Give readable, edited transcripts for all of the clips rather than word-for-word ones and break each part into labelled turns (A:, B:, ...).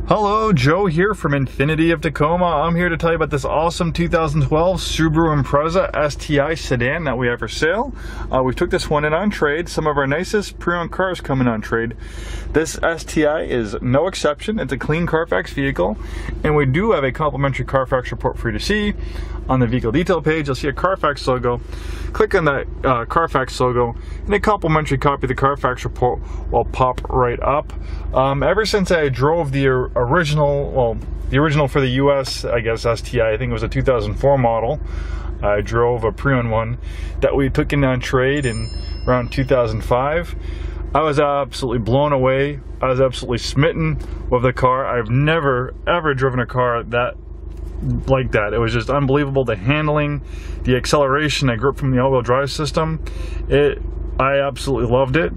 A: Hello, Joe here from Infiniti of Tacoma. I'm here to tell you about this awesome 2012 Subaru Impreza STI sedan that we have for sale. We took this one in on trade. Some of our nicest pre-owned cars coming on trade. This STI is no exception. It's a clean Carfax vehicle, and we do have a complimentary Carfax report for you to see. On the vehicle detail page, you'll see a Carfax logo. Click on that Carfax logo, and a complimentary copy of the Carfax report will pop right up. Ever since I drove the original for the US, I guess, STI, I think it was a 2004 model. I drove a pre-owned one that we took in on trade in around 2005. I was absolutely blown away. I was absolutely smitten with the car. I've never ever driven a car like that. It was just unbelievable. The handling, the acceleration, I grew up from the all-wheel drive system. I absolutely loved it.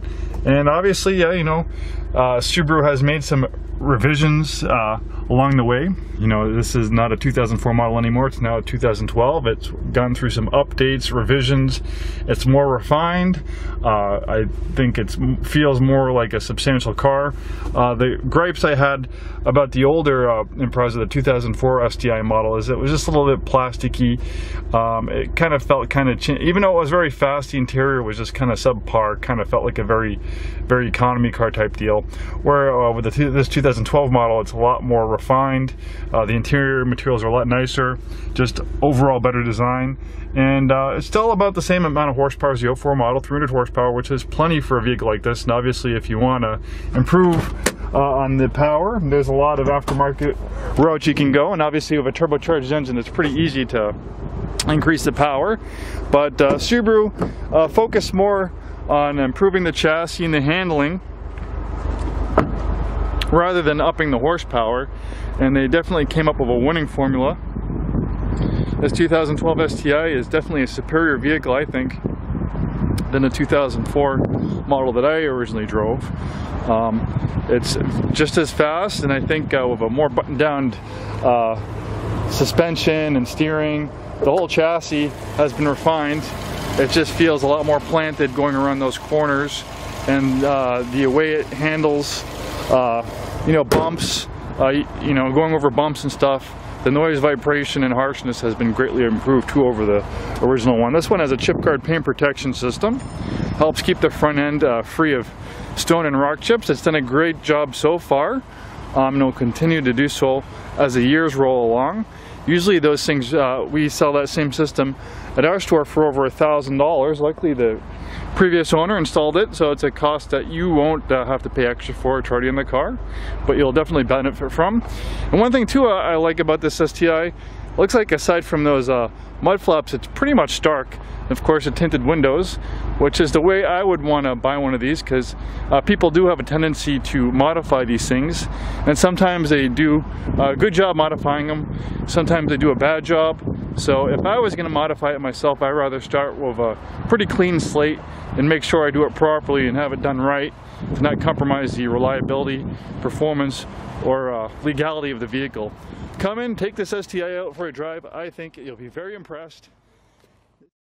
A: And obviously, yeah, you know, Subaru has made some revisions along the way. You know, this is not a 2004 model anymore. It's now a 2012. It's gone through some updates, revisions. It's more refined. I think it feels more like a substantial car. The gripes I had about the older Impreza, the 2004 STI model, is it was just a little bit plasticky. It kind of felt even though it was very fast, the interior was just kind of subpar. Kind of felt like a very economy car type deal. Where with this 2012 model, it's a lot more refined. The interior materials are a lot nicer, just overall better design, and it's still about the same amount of horsepower as the 04 model, 300 horsepower, which is plenty for a vehicle like this. And obviously, if you want to improve on the power, there's a lot of aftermarket routes you can go, and obviously with a turbocharged engine, it's pretty easy to increase the power. But Subaru focused more on improving the chassis and the handling rather than upping the horsepower, and they definitely came up with a winning formula. This 2012 STI is definitely a superior vehicle, I think, than the 2004 model that I originally drove. It's just as fast, and I think with a more buttoned down suspension and steering, the whole chassis has been refined. It just feels a lot more planted going around those corners, and the way it handles you know, bumps, you know, going over bumps and stuff, the noise, vibration, and harshness has been greatly improved too over the original one. This one has a chip guard paint protection system, helps keep the front end free of stone and rock chips. It's done a great job so far, and will continue to do so as the years roll along. Usually those things, we sell that same system at our store for over $1,000. Likely the previous owner installed it, so it's a cost that you won't have to pay extra for or charge in the car, but you'll definitely benefit from. And one thing too I like about this STI, looks like aside from those mud flaps, it's pretty much stark. Of course, the tinted windows, which is the way I would want to buy one of these, because people do have a tendency to modify these things, and sometimes they do a good job modifying them, sometimes they do a bad job. So if I was going to modify it myself, I'd rather start with a pretty clean slate and make sure I do it properly and have it done right, to not compromise the reliability, performance, or legality of the vehicle. Come in, take this STI out for a drive. I think you'll be very impressed.